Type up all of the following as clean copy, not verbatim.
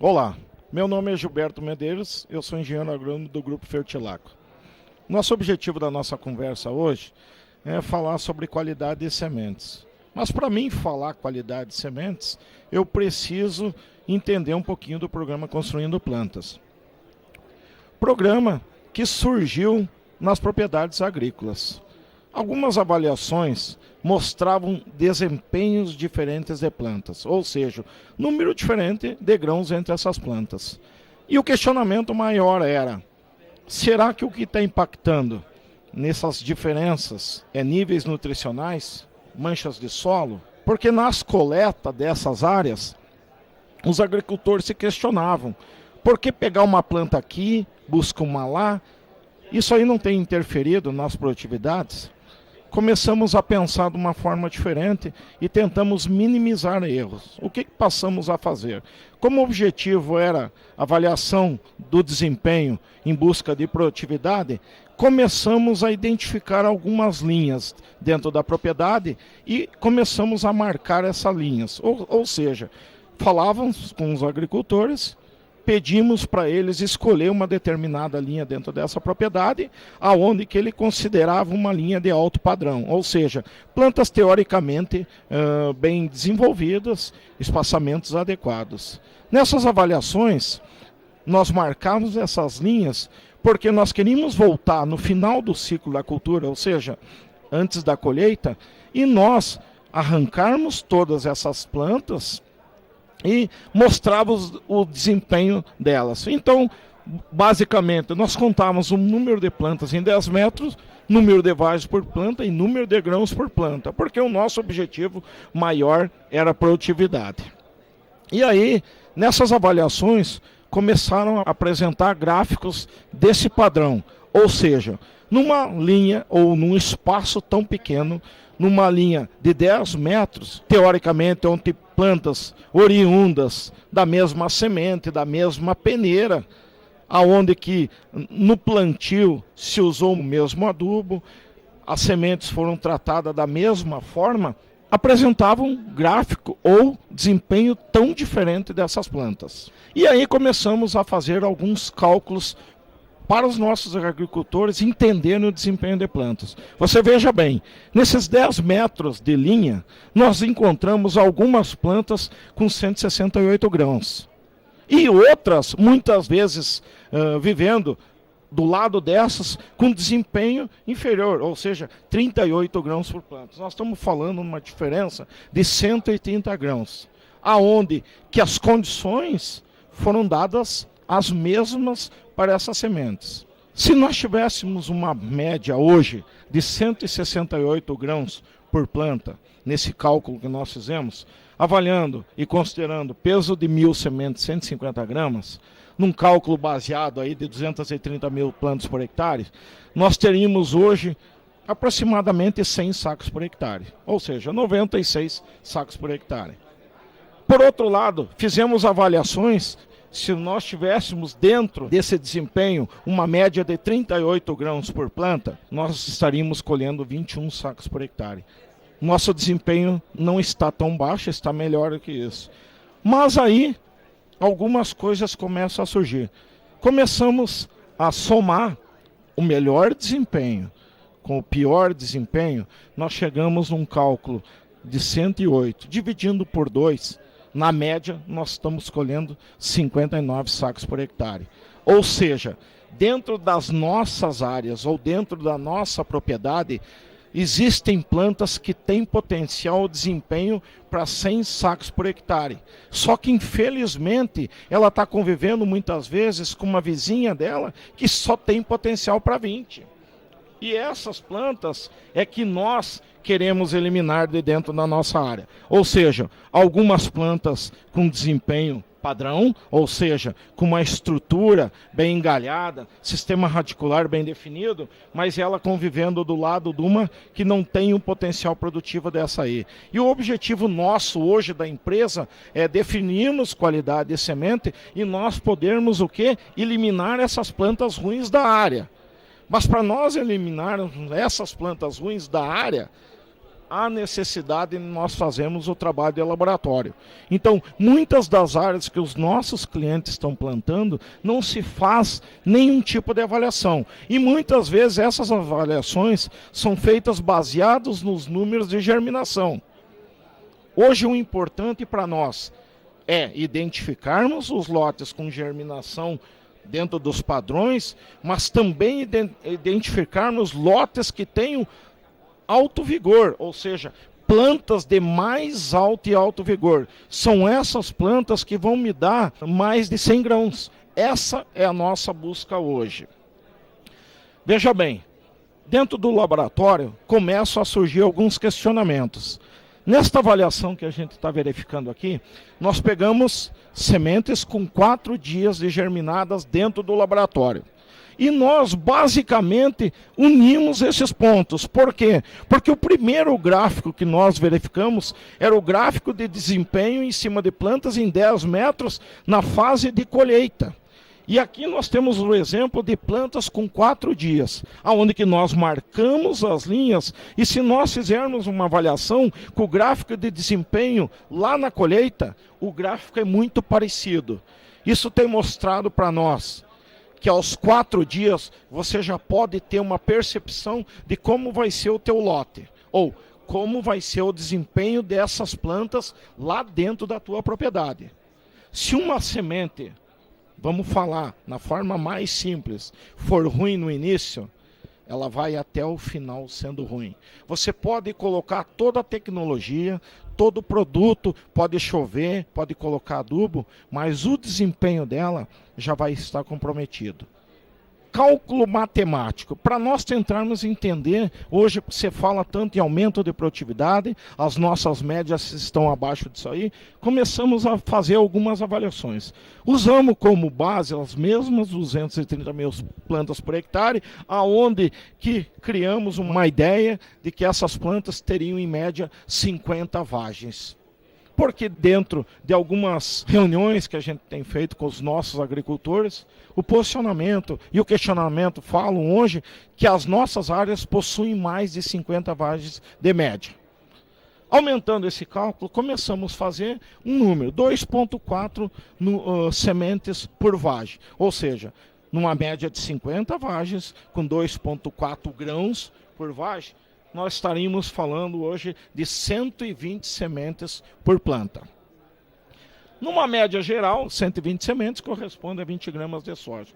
Olá, meu nome é Gilberto Medeiros, eu sou engenheiro agrônomo do Grupo Fertilaco. Nosso objetivo da nossa conversa hoje é falar sobre qualidade de sementes. Mas para mim falar qualidade de sementes, eu preciso entender um pouquinho do programa Construindo Plantas. Programa que surgiu nas propriedades agrícolas. Algumas avaliações mostravam desempenhos diferentes de plantas, ou seja, número diferente de grãos entre essas plantas. E o questionamento maior era, será que o que está impactando nessas diferenças é níveis nutricionais, manchas de solo? Porque nas coletas dessas áreas, os agricultores se questionavam, por que pegar uma planta aqui, buscar uma lá? Isso aí não tem interferido nas produtividades? Começamos a pensar de uma forma diferente e tentamos minimizar erros. O que passamos a fazer? Como o objetivo era avaliação do desempenho em busca de produtividade, começamos a identificar algumas linhas dentro da propriedade e começamos a marcar essas linhas. Ou seja, falávamos com os agricultores, pedimos para eles escolher uma determinada linha dentro dessa propriedade, aonde que ele considerava uma linha de alto padrão, ou seja, plantas teoricamente bem desenvolvidas, espaçamentos adequados. Nessas avaliações, nós marcamos essas linhas porque nós queríamos voltar no final do ciclo da cultura, ou seja, antes da colheita, e nós arrancarmos todas essas plantas e mostrávamos o desempenho delas. Então, basicamente, nós contávamos o número de plantas em 10 metros, número de vagens por planta e número de grãos por planta, porque o nosso objetivo maior era a produtividade. E aí, nessas avaliações, começaram a apresentar gráficos desse padrão, ou seja, numa linha ou num espaço tão pequeno, numa linha de 10 metros, teoricamente, onde plantas oriundas da mesma semente, da mesma peneira, aonde que no plantio se usou o mesmo adubo, as sementes foram tratadas da mesma forma, apresentavam um gráfico ou desempenho tão diferente dessas plantas. E aí começamos a fazer alguns cálculos para os nossos agricultores entenderem o desempenho de plantas. Você veja bem, nesses 10 metros de linha, nós encontramos algumas plantas com 168 grãos. E outras, muitas vezes, vivendo do lado dessas, com desempenho inferior, ou seja, 38 grãos por planta. Nós estamos falando uma diferença de 130 grãos, aonde que as condições foram dadas as mesmas para essas sementes. Se nós tivéssemos uma média hoje de 168 grãos por planta, nesse cálculo que nós fizemos, avaliando e considerando peso de 1.000 sementes, 150 gramas, num cálculo baseado aí de 230 mil plantas por hectare, nós teríamos hoje aproximadamente 100 sacos por hectare, ou seja, 96 sacos por hectare. Por outro lado, fizemos avaliações. Se nós tivéssemos dentro desse desempenho uma média de 38 grãos por planta, nós estaríamos colhendo 21 sacos por hectare. Nosso desempenho não está tão baixo, está melhor do que isso. Mas aí, algumas coisas começam a surgir. Começamos a somar o melhor desempenho com o pior desempenho, nós chegamos num cálculo de 108, dividindo por 2, na média, nós estamos colhendo 59 sacos por hectare. Ou seja, dentro das nossas áreas ou dentro da nossa propriedade, existem plantas que têm potencial de desempenho para 100 sacos por hectare. Só que, infelizmente, ela está convivendo muitas vezes com uma vizinha dela que só tem potencial para 20. E essas plantas é que nós queremos eliminar de dentro da nossa área. Ou seja, algumas plantas com desempenho padrão, ou seja, com uma estrutura bem engalhada, sistema radicular bem definido, mas ela convivendo do lado de uma que não tem um potencial produtivo dessa aí. E o objetivo nosso hoje da empresa é definirmos qualidade de semente e nós podermos o quê? Eliminar essas plantas ruins da área. Mas para nós eliminarmos essas plantas ruins da área, há necessidade de nós fazermos o trabalho de laboratório. Então, muitas das áreas que os nossos clientes estão plantando, não se faz nenhum tipo de avaliação. E muitas vezes essas avaliações são feitas baseadas nos números de germinação. Hoje o importante para nós é identificarmos os lotes com germinação dentro dos padrões, mas também identificarmos lotes que tenham alto vigor, ou seja, plantas de mais alto e alto vigor. São essas plantas que vão me dar mais de 100 grãos. Essa é a nossa busca hoje. Veja bem, dentro do laboratório começam a surgir alguns questionamentos. Nesta avaliação que a gente está verificando aqui, nós pegamos sementes com 4 dias de germinadas dentro do laboratório. E nós, basicamente, unimos esses pontos. Por quê? Porque o primeiro gráfico que nós verificamos era o gráfico de desempenho em cima de plantas em 10 metros na fase de colheita. E aqui nós temos o exemplo de plantas com 4 dias, onde que nós marcamos as linhas, e se nós fizermos uma avaliação com o gráfico de desempenho lá na colheita, o gráfico é muito parecido. Isso tem mostrado para nós que aos 4 dias você já pode ter uma percepção de como vai ser o teu lote, ou como vai ser o desempenho dessas plantas lá dentro da tua propriedade. Se uma semente, vamos falar na forma mais simples, for ruim no início, ela vai até o final sendo ruim. Você pode colocar toda a tecnologia, todo o produto, pode chover, pode colocar adubo, mas o desempenho dela já vai estar comprometido. Cálculo matemático, para nós tentarmos entender, hoje você fala tanto em aumento de produtividade, as nossas médias estão abaixo disso aí, começamos a fazer algumas avaliações. Usamos como base as mesmas 230 mil plantas por hectare, aonde que criamos uma ideia de que essas plantas teriam em média 50 vagens. Porque dentro de algumas reuniões que a gente tem feito com os nossos agricultores, o posicionamento e o questionamento falam hoje que as nossas áreas possuem mais de 50 vagens de média. Aumentando esse cálculo, começamos a fazer um número, 2,4 sementes por vagem. Ou seja, numa média de 50 vagens, com 2,4 grãos por vagem, nós estaríamos falando hoje de 120 sementes por planta. Numa média geral, 120 sementes corresponde a 20 gramas de soja.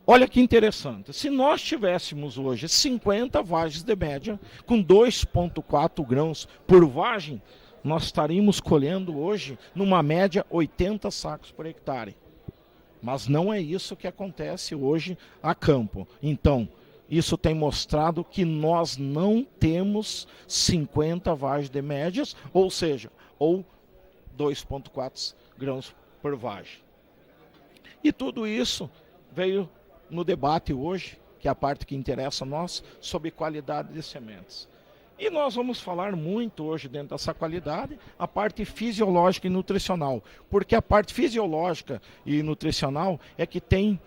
Olha que interessante, se nós tivéssemos hoje 50 vagens de média, com 2,4 grãos por vagem, nós estaríamos colhendo hoje, numa média, 80 sacos por hectare. Mas não é isso que acontece hoje a campo. Então, isso tem mostrado que nós não temos 50 vagens de médias, ou seja, ou 2,4 grãos por vagem. E tudo isso veio no debate hoje, que é a parte que interessa a nós, sobre qualidade de sementes. E nós vamos falar muito hoje dentro dessa qualidade, a parte fisiológica e nutricional, porque a parte fisiológica e nutricional é que tem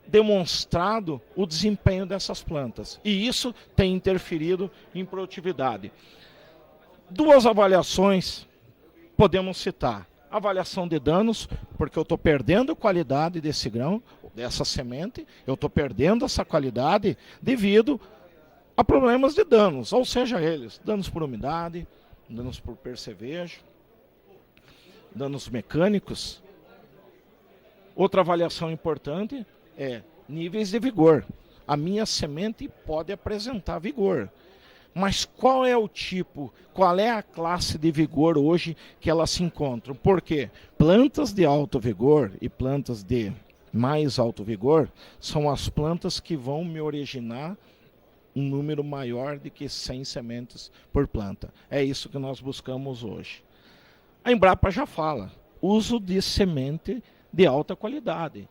demonstrado o desempenho dessas plantas. E isso tem interferido em produtividade. 2 avaliações podemos citar. Avaliação de danos, porque eu estou perdendo a qualidade desse grão, dessa semente, eu estou perdendo essa qualidade devido a problemas de danos, ou seja eles, danos por umidade, danos por percevejo, danos mecânicos. Outra avaliação importante é níveis de vigor. A minha semente pode apresentar vigor, mas qual é o tipo, qual é a classe de vigor hoje que elas se encontram? Porque plantas de alto vigor e plantas de mais alto vigor são as plantas que vão me originar um número maior de que 100 sementes por planta. É isso que nós buscamos hoje. A Embrapa já fala, uso de semente de alta qualidade.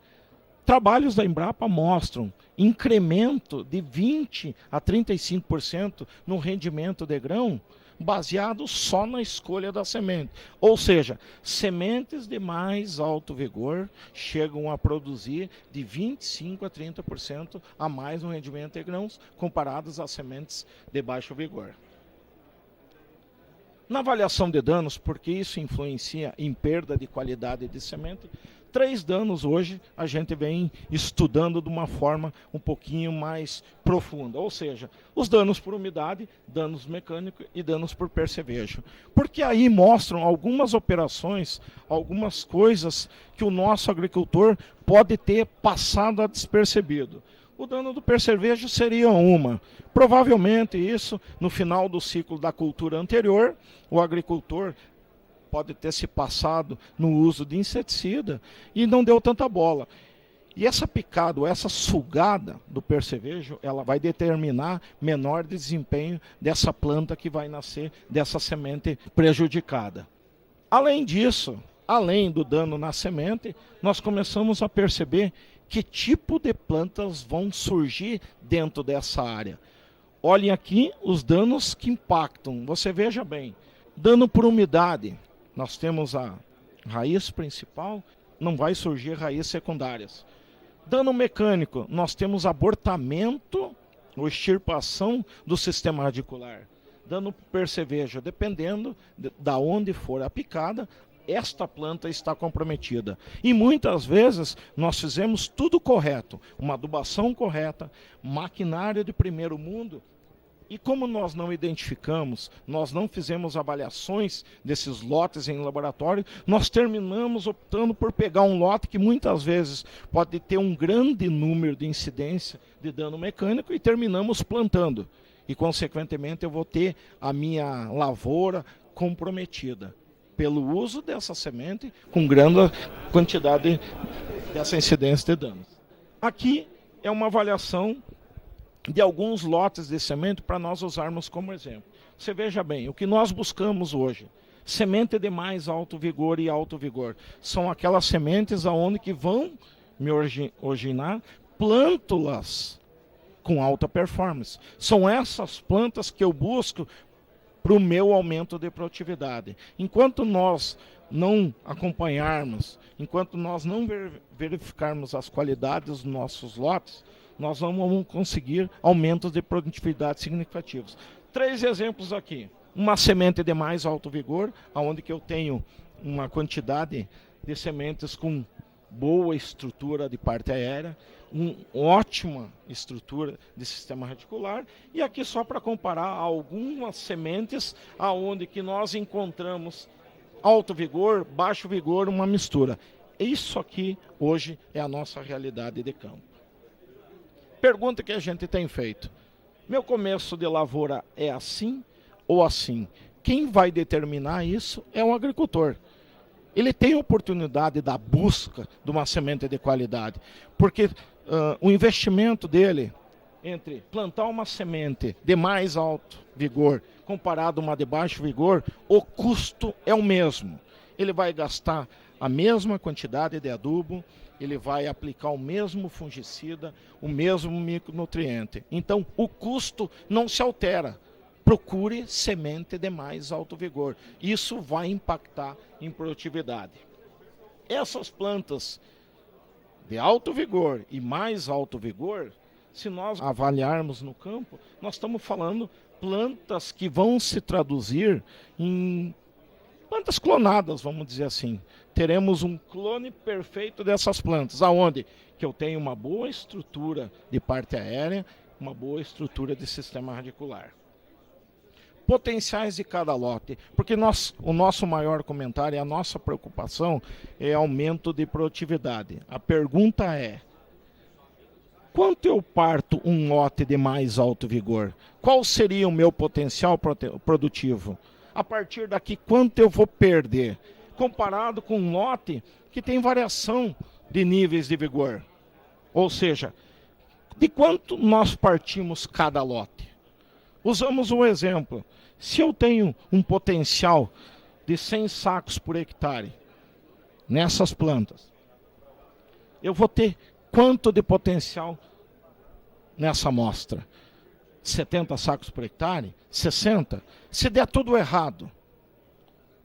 Trabalhos da Embrapa mostram incremento de 20% a 35% no rendimento de grão, baseado só na escolha da semente. Ou seja, sementes de mais alto vigor chegam a produzir de 25% a 30% a mais no rendimento de grãos, comparadas às sementes de baixo vigor. Na avaliação de danos, porque isso influencia em perda de qualidade de semente, 3 danos hoje a gente vem estudando de uma forma um pouquinho mais profunda. Ou seja, os danos por umidade, danos mecânicos e danos por percevejo. Porque aí mostram algumas operações, algumas coisas que o nosso agricultor pode ter passado a despercebido. O dano do percevejo seria uma. Provavelmente isso, no final do ciclo da cultura anterior, o agricultor pode ter se passado no uso de inseticida e não deu tanta bola. E essa picada, essa sugada do percevejo, ela vai determinar menor desempenho dessa planta que vai nascer dessa semente prejudicada. Além disso, além do dano na semente, nós começamos a perceber que tipo de plantas vão surgir dentro dessa área. Olhem aqui os danos que impactam. Você veja bem, dano por umidade. Nós temos a raiz principal, não vai surgir raízes secundárias. Dano mecânico, nós temos abortamento ou extirpação do sistema radicular. Dano por percevejo, dependendo da onde for a picada, esta planta está comprometida. E muitas vezes nós fizemos tudo correto, uma adubação correta, maquinário de primeiro mundo. E como nós não identificamos, nós não fizemos avaliações desses lotes em laboratório, nós terminamos optando por pegar um lote que muitas vezes pode ter um grande número de incidência de dano mecânico e terminamos plantando. E, consequentemente, eu vou ter a minha lavoura comprometida pelo uso dessa semente com grande quantidade dessa incidência de danos. Aqui é uma avaliação de alguns lotes de semente para nós usarmos como exemplo. Você veja bem, o que nós buscamos hoje, semente de mais alto vigor e alto vigor, são aquelas sementes aonde que vão me originar plântulas com alta performance. São essas plantas que eu busco para o meu aumento de produtividade. Enquanto nós não acompanharmos, enquanto nós não verificarmos as qualidades dos nossos lotes, nós não vamos conseguir aumentos de produtividade significativos. 3 exemplos aqui. Uma semente de mais alto vigor, onde que eu tenho uma quantidade de sementes com boa estrutura de parte aérea, uma ótima estrutura de sistema radicular, e aqui só para comparar algumas sementes aonde que nós encontramos alto vigor, baixo vigor, uma mistura. Isso aqui hoje é a nossa realidade de campo. Pergunta que a gente tem feito: meu começo de lavoura é assim ou assim? Quem vai determinar isso é o agricultor. Ele tem a oportunidade da busca de uma semente de qualidade, porque o investimento dele entre plantar uma semente de mais alto vigor comparado a uma de baixo vigor, o custo é o mesmo. Ele vai gastar a mesma quantidade de adubo, ele vai aplicar o mesmo fungicida, o mesmo micronutriente. Então, o custo não se altera. Procure semente de mais alto vigor. Isso vai impactar em produtividade. Essas plantas de alto vigor e mais alto vigor, se nós avaliarmos no campo, nós estamos falando plantas que vão se traduzir em plantas clonadas, vamos dizer assim. Teremos um clone perfeito dessas plantas, aonde que eu tenho uma boa estrutura de parte aérea, uma boa estrutura de sistema radicular. Potenciais de cada lote, porque o nosso maior comentário, a nossa preocupação é aumento de produtividade. A pergunta é: quanto eu parto um lote de mais alto vigor? Qual seria o meu potencial produtivo? A partir daqui, quanto eu vou perder? Comparado com um lote que tem variação de níveis de vigor. Ou seja, de quanto nós partimos cada lote? Usamos um exemplo. Se eu tenho um potencial de 100 sacos por hectare nessas plantas, eu vou ter quanto de potencial nessa amostra? 70 sacos por hectare? 60? Se der tudo errado,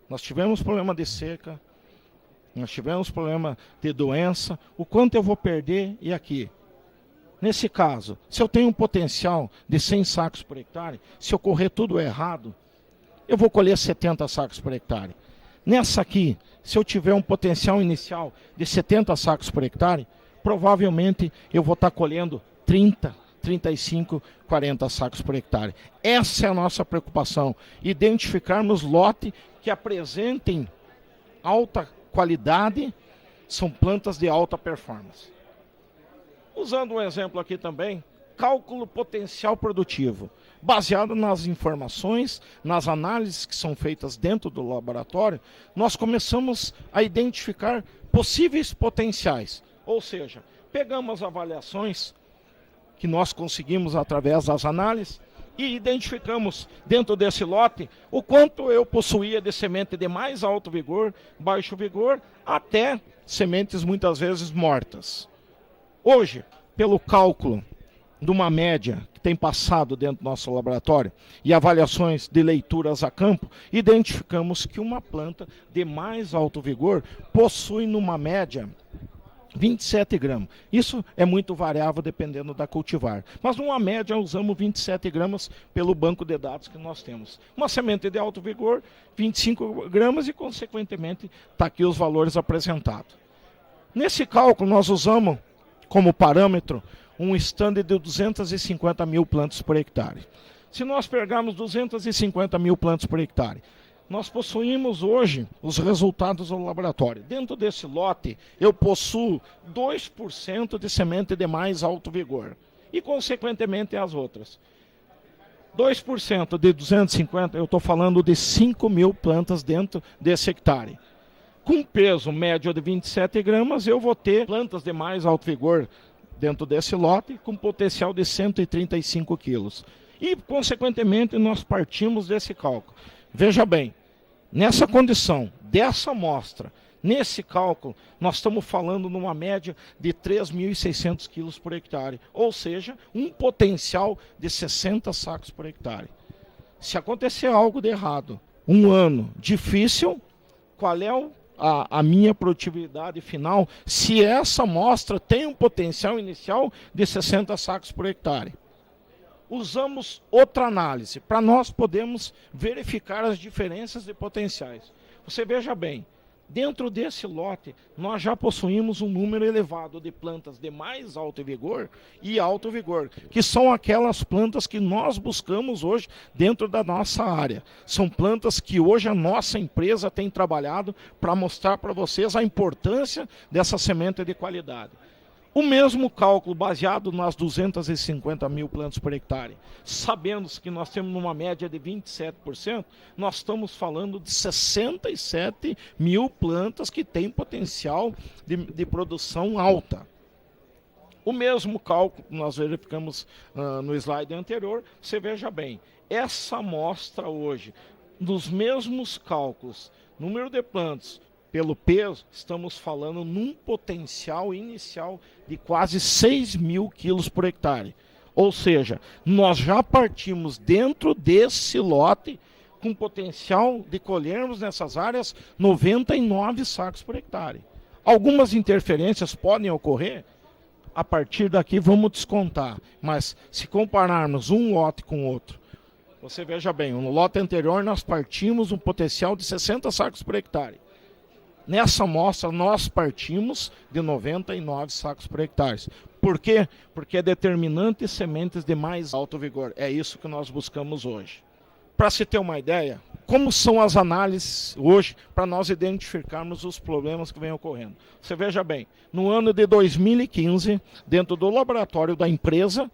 nós tivemos problema de seca, nós tivemos problema de doença, o quanto eu vou perder e aqui? Nesse caso, se eu tenho um potencial de 100 sacos por hectare, se ocorrer tudo errado, eu vou colher 70 sacos por hectare. Nessa aqui, se eu tiver um potencial inicial de 70 sacos por hectare, provavelmente eu vou estar colhendo 30, 35, 40 sacos por hectare. Essa é a nossa preocupação, identificarmos lote que apresentem alta qualidade, são plantas de alta performance. Usando um exemplo aqui também, cálculo potencial produtivo. Baseado nas informações, nas análises que são feitas dentro do laboratório, nós começamos a identificar possíveis potenciais. Ou seja, pegamos avaliações que nós conseguimos através das análises e identificamos dentro desse lote o quanto eu possuía de semente de mais alto vigor, baixo vigor, até sementes muitas vezes mortas. Hoje, pelo cálculo de uma média que tem passado dentro do nosso laboratório e avaliações de leituras a campo, identificamos que uma planta de mais alto vigor possui numa média 27 gramas. Isso é muito variável dependendo da cultivar. Mas numa média usamos 27 gramas pelo banco de dados que nós temos. Uma semente de alto vigor, 25 gramas e consequentemente está aqui os valores apresentados. Nesse cálculo nós usamos como parâmetro um stand de 250 mil plantas por hectare. Se nós pegarmos 250 mil plantas por hectare, nós possuímos hoje os resultados do laboratório. Dentro desse lote, eu possuo 2% de semente de mais alto vigor. E, consequentemente, as outras. 2% de 250, eu estou falando de 5 mil plantas dentro desse hectare. Com peso médio de 27 gramas, eu vou ter plantas de mais alto vigor dentro desse lote, com potencial de 135 quilos. E, consequentemente, nós partimos desse cálculo. Veja bem, nessa condição, dessa amostra, nesse cálculo, nós estamos falando numa média de 3.600 quilos por hectare, ou seja, um potencial de 60 sacos por hectare. Se acontecer algo de errado, um ano difícil, qual é a minha produtividade final, se essa amostra tem um potencial inicial de 60 sacos por hectare? Usamos outra análise para nós podermos verificar as diferenças de potenciais. Você veja bem, dentro desse lote nós já possuímos um número elevado de plantas de mais alto vigor e alto vigor, que são aquelas plantas que nós buscamos hoje dentro da nossa área. São plantas que hoje a nossa empresa tem trabalhado para mostrar para vocês a importância dessa semente de qualidade. O mesmo cálculo baseado nas 250 mil plantas por hectare, sabendo que nós temos uma média de 27%, nós estamos falando de 67 mil plantas que têm potencial de produção alta. O mesmo cálculo que nós verificamos no slide anterior, você veja bem, essa amostra hoje, dos mesmos cálculos, número de plantas, pelo peso, estamos falando num potencial inicial de quase 6 mil quilos por hectare. Ou seja, nós já partimos dentro desse lote com potencial de colhermos nessas áreas 99 sacos por hectare. Algumas interferências podem ocorrer, a partir daqui vamos descontar. Mas se compararmos um lote com o outro, você veja bem, no lote anterior nós partimos um potencial de 60 sacos por hectare. Nessa amostra, nós partimos de 99 sacos por hectare. Por quê? Porque é determinante sementes de mais alto vigor. É isso que nós buscamos hoje. Para se ter uma ideia, como são as análises hoje para nós identificarmos os problemas que vêm ocorrendo? Você veja bem, no ano de 2015, dentro do laboratório da empresa,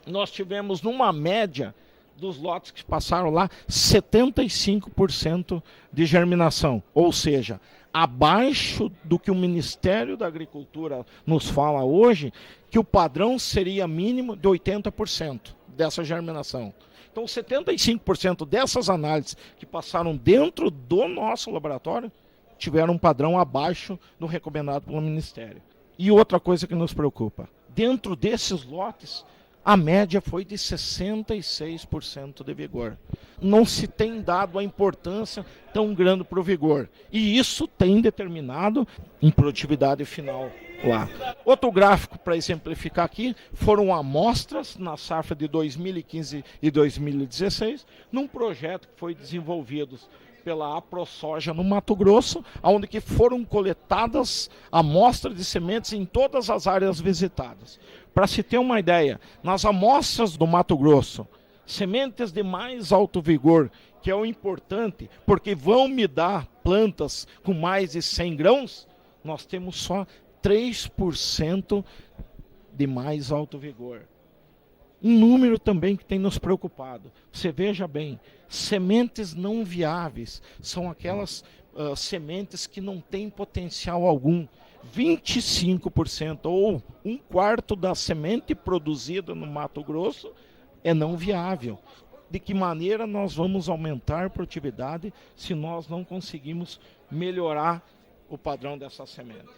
nós tivemos numa média dos lotes que passaram lá, 75% de germinação, ou seja, abaixo do que o Ministério da Agricultura nos fala hoje, que o padrão seria mínimo de 80% dessa germinação. Então, 75% dessas análises que passaram dentro do nosso laboratório tiveram um padrão abaixo do recomendado pelo Ministério. E outra coisa que nos preocupa, dentro desses lotes, a média foi de 66% de vigor. Não se tem dado a importância tão grande para o vigor. E isso tem determinado em produtividade final lá. Outro gráfico para exemplificar aqui foram amostras na safra de 2015 e 2016, num projeto que foi desenvolvido pela AproSoja no Mato Grosso, onde que foram coletadas amostras de sementes em todas as áreas visitadas. Para se ter uma ideia, nas amostras do Mato Grosso, sementes de mais alto vigor, que é o importante, porque vão me dar plantas com mais de 100 grãos, nós temos só 3% de mais alto vigor. Um número também que tem nos preocupado. Você veja bem, sementes não viáveis são aquelas sementes que não têm potencial algum. 25% ou um quarto da semente produzida no Mato Grosso é não viável. De que maneira nós vamos aumentar a produtividade se nós não conseguimos melhorar o padrão dessa semente?